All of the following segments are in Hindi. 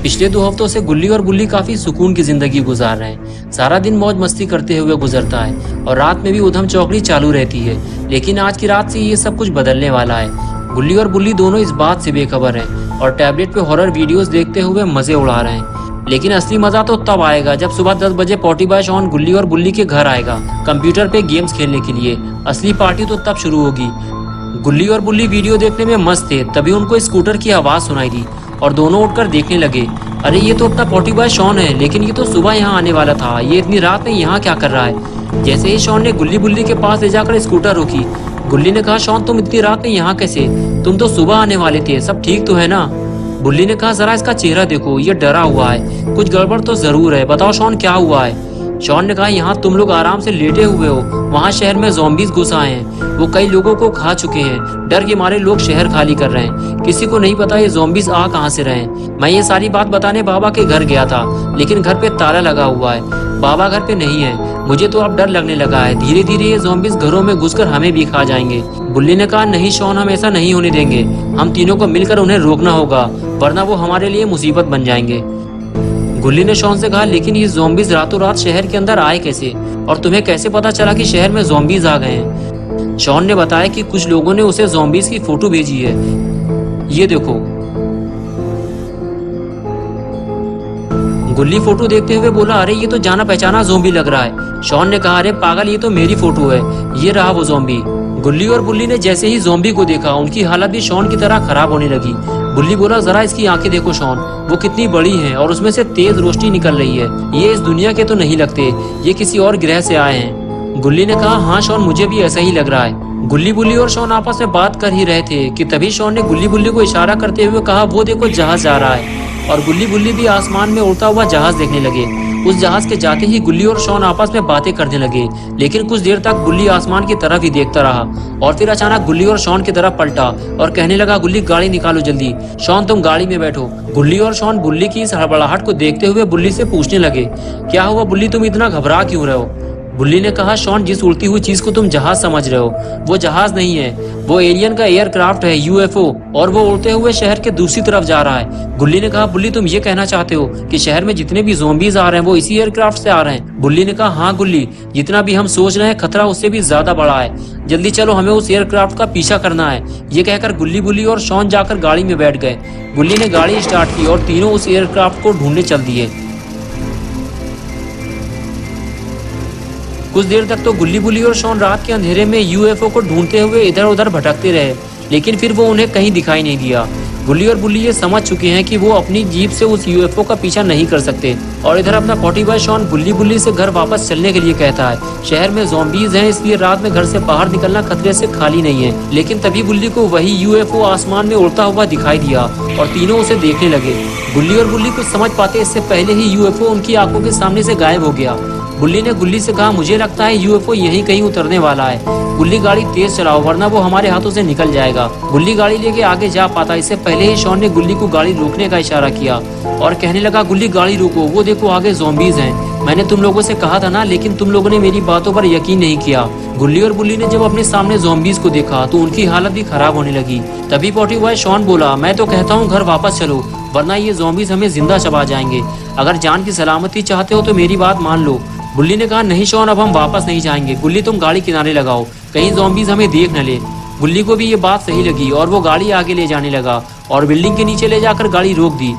पिछले 2 हफ्तों से गुल्ली और बुल्ली काफी सुकून की जिंदगी गुजार रहे हैं। सारा दिन मौज मस्ती करते हुए गुजरता है और रात में भी उधम चौकड़ी चालू रहती है। लेकिन आज की रात से ये सब कुछ बदलने वाला है। गुल्ली और बुल्ली दोनों इस बात से बेखबर हैं और टैबलेट पे हॉरर वीडियोस देखते हुए मजे उड़ा रहे हैं। लेकिन असली मजा तो तब आएगा जब सुबह 10 बजे पॉटी बॉय शॉन गुल्ली और बुल्ली के घर आएगा कंप्यूटर पे गेम्स खेलने के लिए। असली पार्टी तो तब शुरू होगी। गुल्ली और बुल्ली वीडियो देखने में मस्त थे, तभी उनको स्कूटर की आवाज सुनाई दी और दोनों उठकर देखने लगे। अरे ये तो अपना पॉटी बॉय शॉन है, लेकिन ये तो सुबह यहाँ आने वाला था। ये इतनी रात में यहाँ क्या कर रहा है? जैसे ही शॉन ने गुल्ली बुल्ली के पास ले जाकर स्कूटर रोकी, गुल्ली ने कहा, शॉन तुम इतनी रात में यहाँ कैसे? तुम तो सुबह आने वाले थे, सब ठीक तो है ना? बुल्ली ने कहा, जरा इसका चेहरा देखो, ये डरा हुआ है, कुछ गड़बड़ तो जरूर है। बताओ शॉन क्या हुआ है? शॉन ने कहा, यहाँ तुम लोग आराम से लेटे हुए हो, वहाँ शहर में ज़ॉम्बीज़ घुस आए हैं। वो कई लोगों को खा चुके हैं। डर के मारे लोग शहर खाली कर रहे हैं। किसी को नहीं पता ये ज़ॉम्बीज़ आ कहाँ से रहे हैं। मैं ये सारी बात बताने बाबा के घर गया था, लेकिन घर पे ताला लगा हुआ है। बाबा घर पे नहीं है। मुझे तो अब डर लगने लगा है। धीरे धीरे ये ज़ॉम्बीज़ घरों में घुसकर हमें भी खा जाएंगे। बुल्ली ने कहा, नहीं शॉन, हम ऐसा नहीं होने देंगे। हम तीनों को मिलकर उन्हें रोकना होगा, वरना वो हमारे लिए मुसीबत बन जाएंगे। गुल्ली ने शॉन से कहा, लेकिन ये ज़ॉम्बीज़ रातों रात शहर के अंदर आए कैसे? और तुम्हें कैसे पता चला कि शहर में ज़ॉम्बीज़ आ गए हैं? शॉन ने बताया कि कुछ लोगों ने उसे ज़ॉम्बीज़ की फोटो भेजी है। ये देखो। गुल्ली फोटो देखते हुए बोला, अरे ये तो जाना पहचाना ज़ॉम्बी लग रहा है। शॉन ने कहा, अरे पागल, ये तो मेरी फोटो है, ये रहा वो ज़ॉम्बी। गुल्ली और बुल्ली ने जैसे ही ज़ॉम्बी को देखा, उनकी हालत भी शॉन की तरह खराब होने लगी। बुल्ली बोला, जरा इसकी आंखें देखो शॉन, वो कितनी बड़ी हैं और उसमें से तेज रोशनी निकल रही है। ये इस दुनिया के तो नहीं लगते, ये किसी और ग्रह से आए हैं। गुल्ली ने कहा, हाँ शॉन, मुझे भी ऐसा ही लग रहा है। गुल्ली बुल्ली और शॉन आपस में बात कर ही रहे थे कि तभी शॉन ने गुल्ली बुल्ली को इशारा करते हुए कहा, वो देखो जहाज जा रहा है। और गुल्ली बुल्ली भी आसमान में उड़ता हुआ जहाज देखने लगे। उस जहाज के जाते ही गुल्ली और शॉन आपस में बातें करने लगे। लेकिन कुछ देर तक गुल्ली आसमान की तरफ ही देखता रहा और फिर अचानक गुल्ली और शॉन की तरफ पलटा और कहने लगा, गुल्ली गाड़ी निकालो जल्दी, शॉन तुम गाड़ी में बैठो। गुल्ली और शॉन बुल्ली की इस हड़बड़ाहट को देखते हुए बुल्ली से पूछने लगे, क्या हुआ बुल्ली, तुम इतना घबरा क्यों रहे हो? बुल्ली ने कहा, शॉन, जिस उड़ती हुई चीज को तुम जहाज समझ रहे हो, वो जहाज नहीं है, वो एलियन का एयरक्राफ्ट है, यूएफओ, और वो उड़ते हुए शहर के दूसरी तरफ जा रहा है। गुल्ली ने कहा, बुल्ली तुम ये कहना चाहते हो कि शहर में जितने भी ज़ॉम्बीज़ आ रहे हैं वो इसी एयरक्राफ्ट से आ रहे हैं? बुल्ली ने कहा, हाँ गुल्ली, जितना भी हम सोच रहे हैं खतरा उससे भी ज्यादा बड़ा है। जल्दी चलो, हमें उस एयरक्राफ्ट का पीछा करना है। ये कहकर गुल्ली बुल्ली और शॉन जाकर गाड़ी में बैठ गए। गुल्ली ने गाड़ी स्टार्ट की और तीनों उस एयरक्राफ्ट को ढूंढने चल दिए। कुछ देर तक तो गुल्ली बुल्ली और शॉन रात के अंधेरे में यूएफओ को ढूंढते हुए इधर उधर भटकते रहे, लेकिन फिर वो उन्हें कहीं दिखाई नहीं दिया। गुल्ली और बुल्ली ये समझ चुके हैं कि वो अपनी जीप से उस यूएफओ का पीछा नहीं कर सकते। और इधर अपना पॉटी बॉय शॉन गुल्ली बुल्ली से घर वापस चलने के लिए कहता है। शहर में ज़ॉम्बीज़ हैं, इसलिए रात में घर से बाहर निकलना खतरे से खाली नहीं है। लेकिन तभी बुल्ली को वही यूएफओ आसमान में उड़ता हुआ दिखाई दिया और तीनों उसे देखने लगे। गुल्ली और बुल्ली कुछ समझ पाते इससे पहले ही यूएफओ उनकी आंखों के सामने से गायब हो गया। बुल्ली ने गुल्ली से कहा, मुझे लगता है यूएफओ यहीं कहीं उतरने वाला है। गुल्ली गाड़ी तेज चलाओ, वरना वो हमारे हाथों से निकल जाएगा। गुल्ली गाड़ी लेके आगे जा पाता इससे पहले ही शॉन ने गुल्ली को गाड़ी रोकने का इशारा किया और कहने लगा, गुल्ली गाड़ी रोको, वो देखो आगे ज़ॉम्बीज़ हैं। मैंने तुम लोगों से कहा था ना, लेकिन तुम लोगों ने मेरी बातों पर यकीन नहीं किया। गुल्ली और बुल्ली ने जब अपने सामने ज़ॉम्बीज़ को देखा तो उनकी हालत भी खराब होने लगी। तभी पॉटी बॉय शॉन बोला, मैं तो कहता हूँ घर वापस चलो, वरना ये ज़ॉम्बीज़ हमें जिंदा चबा जाएंगे। अगर जान की सलामती चाहते हो तो मेरी बात मान लो। बुल्ली ने कहा, नहीं शॉन, अब हम वापस नहीं जाएंगे। गुल्ली तुम गाड़ी किनारे लगाओ, कहीं ज़ॉम्बीज़ हमें देख न ले। गुल्ली को भी ये बात सही लगी और वो गाड़ी आगे ले जाने लगा और बिल्डिंग के नीचे ले जाकर गाड़ी रोक दी।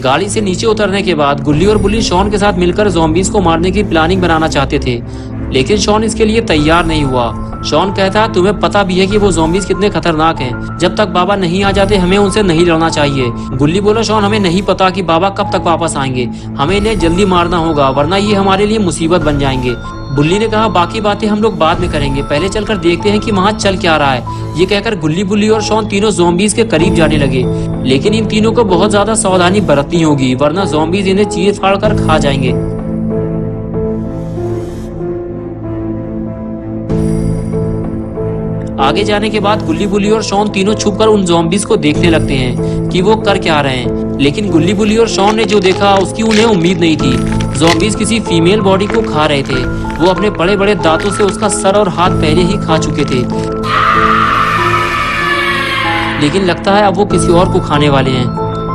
गाड़ी से नीचे उतरने के बाद गुल्ली और बुल्ली शॉन के साथ मिलकर ज़ॉम्बीज़ को मारने की प्लानिंग बनाना चाहते थे, लेकिन शॉन इसके लिए तैयार नहीं हुआ। शॉन कहता, तुम्हें पता भी है कि वो ज़ॉम्बीज़ कितने खतरनाक हैं। जब तक बाबा नहीं आ जाते हमें उनसे नहीं लड़ना चाहिए। गुल्ली बोला, शॉन, हमें नहीं पता कि बाबा कब तक वापस आएंगे, हमें इन्हें जल्दी मारना होगा, वरना ये हमारे लिए मुसीबत बन जाएंगे। बुल्ली ने कहा, बाकी बातें हम लोग बाद में करेंगे, पहले चलकर देखते हैं कि वहाँ चल क्या रहा है। ये कहकर गुल्ली बुल्ली और शॉन तीनों ज़ॉम्बीज़ के करीब जाने लगे, लेकिन इन तीनों को बहुत ज्यादा सावधानी बरतनी होगी, वरना ज़ॉम्बीज़ इन्हें चीर फाड़ कर खा जाएंगे। आगे जाने के बाद गुल्ली बुल्ली और शॉन तीनों छुपकर उन ज़ॉम्बीज़ को देखने लगते हैं कि वो कर क्या रहे हैं। लेकिन गुल्ली बुल्ली और शॉन ने जो देखा उसकी उन्हें उम्मीद नहीं थी। ज़ॉम्बीज़ किसी फीमेल बॉडी को खा रहे थे। वो अपने बड़े बड़े दांतों से उसका सर और हाथ पहले ही खा चुके थे। लेकिन लगता है अब वो किसी और को खाने वाले हैं,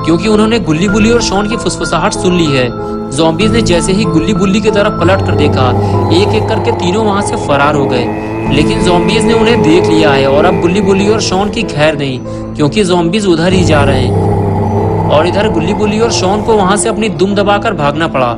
क्योंकि उन्होंने गुल्ली बुल्ली और शॉन की फुसफुसाहट सुन ली है। ज़ॉम्बीज़ ने जैसे ही गुल्ली बुल्ली की तरफ पलट कर देखा, एक एक करके तीनों वहां से फरार हो गए। लेकिन ज़ॉम्बीज़ ने उन्हें देख लिया है और अब गुल्ली बुल्ली और शॉन की खैर नहीं, क्योंकि ज़ॉम्बीज़ उधर ही जा रहे हैं और इधर गुल्ली बुल्ली और शॉन को वहां से अपनी दुम दबाकर भागना पड़ा।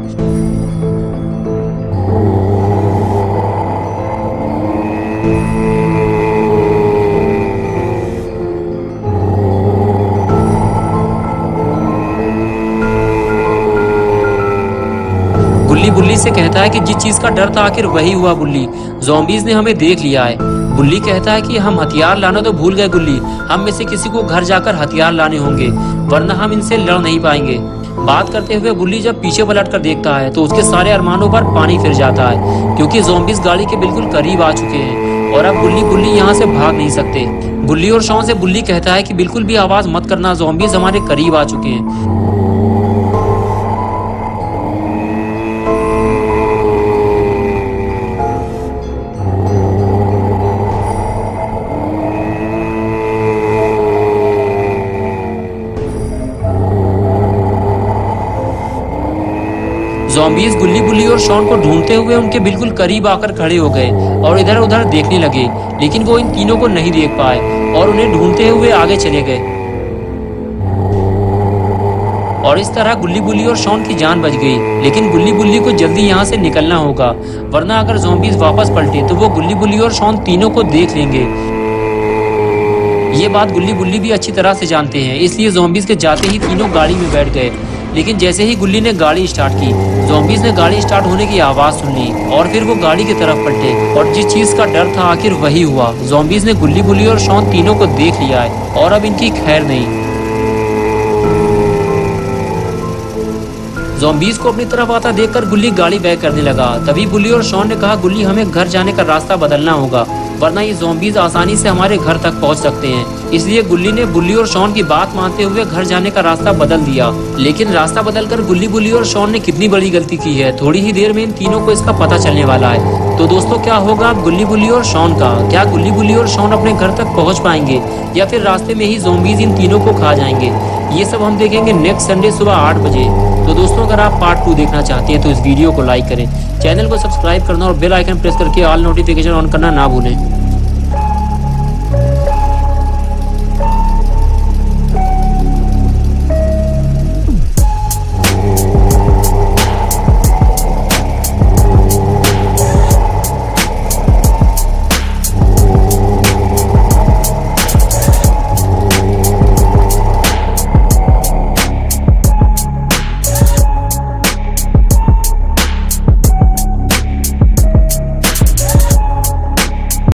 गुल्ली बुल्ली से कहता है कि जिस चीज का डर था आखिर वही हुआ बुल्ली, ज़ॉम्बीज़ ने हमें देख लिया है। बुल्ली कहता है कि हम हथियार लाना तो भूल गए गुल्ली, हम में से किसी को घर जाकर हथियार लाने होंगे, वरना हम इनसे लड़ नहीं पाएंगे। बात करते हुए बुल्ली जब पीछे पलट कर देखता है तो उसके सारे अरमानों पर पानी फिर जाता है, क्योंकि ज़ॉम्बीज़ गाड़ी के बिल्कुल करीब आ चुके हैं और अब गुल्ली बुल्ली यहाँ से भाग नहीं सकते। गुल्ली और शॉन से बुल्ली कहता है कि बिल्कुल भी आवाज मत करना, ज़ॉम्बीज़ हमारे करीब आ चुके हैं। ज़ॉम्बीज़ गुल्ली बुल्ली और शॉन को ढूंढते हुए उनके बिल्कुल करीब आकर खड़े हो गए और इधर उधर देखने लगे, लेकिन वो इन तीनों को नहीं देख पाए और उन्हें ढूंढते हुए आगे चले गए। और इस तरह गुल्ली बुल्ली और शॉन की जान बच गई। लेकिन गुल्ली बुल्ली को जल्दी यहाँ से निकलना होगा, वरना अगर ज़ॉम्बीज़ वापस पलटे तो वो गुल्ली बुल्ली और शॉन तीनों को देख लेंगे। ये बात गुल्ली बुल्ली भी अच्छी तरह से जानते हैं, इसलिए ज़ॉम्बीज़ के जाते ही तीनों गाड़ी में बैठ गए। लेकिन जैसे ही गुल्ली ने गाड़ी स्टार्ट की, ज़ॉम्बीज़ ने गाड़ी स्टार्ट होने की आवाज़ सुन ली और फिर वो गाड़ी की तरफ पलटे और जिस चीज़ का डर था आखिर वही हुआ। ज़ॉम्बीज़ ने गुल्ली बुल्ली और शॉन तीनों को देख लिया है और अब इनकी खैर नहीं। ज़ॉम्बीज़ को अपनी तरफ आता देखकर गुल्ली गाड़ी बैक करने लगा। तभी बुल्ली और शॉन ने कहा, गुल्ली हमें घर जाने का रास्ता बदलना होगा, वरना ये ज़ॉम्बीज़ आसानी से हमारे घर तक पहुंच सकते हैं। इसलिए गुल्ली ने बुल्ली और शॉन की बात मानते हुए घर जाने का रास्ता बदल दिया। लेकिन रास्ता बदलकर गुल्ली बुल्ली और शॉन ने कितनी बड़ी गलती की है, थोड़ी ही देर में इन तीनों को इसका पता चलने वाला है। तो दोस्तों, क्या होगा गुल्ली बुल्ली और शॉन का? क्या गुल्ली बुल्ली और शॉन अपने घर तक पहुंच पाएंगे या फिर रास्ते में ही ज़ॉम्बीज़ इन तीनों को खा जाएंगे? ये सब हम देखेंगे नेक्स्ट संडे सुबह 8 बजे। तो दोस्तों, अगर आप पार्ट 2 देखना चाहते हैं तो इस वीडियो को लाइक करें, चैनल को सब्सक्राइब करना और बेल आइकन प्रेस करके ऑल नोटिफिकेशन ऑन करना ना भूलें।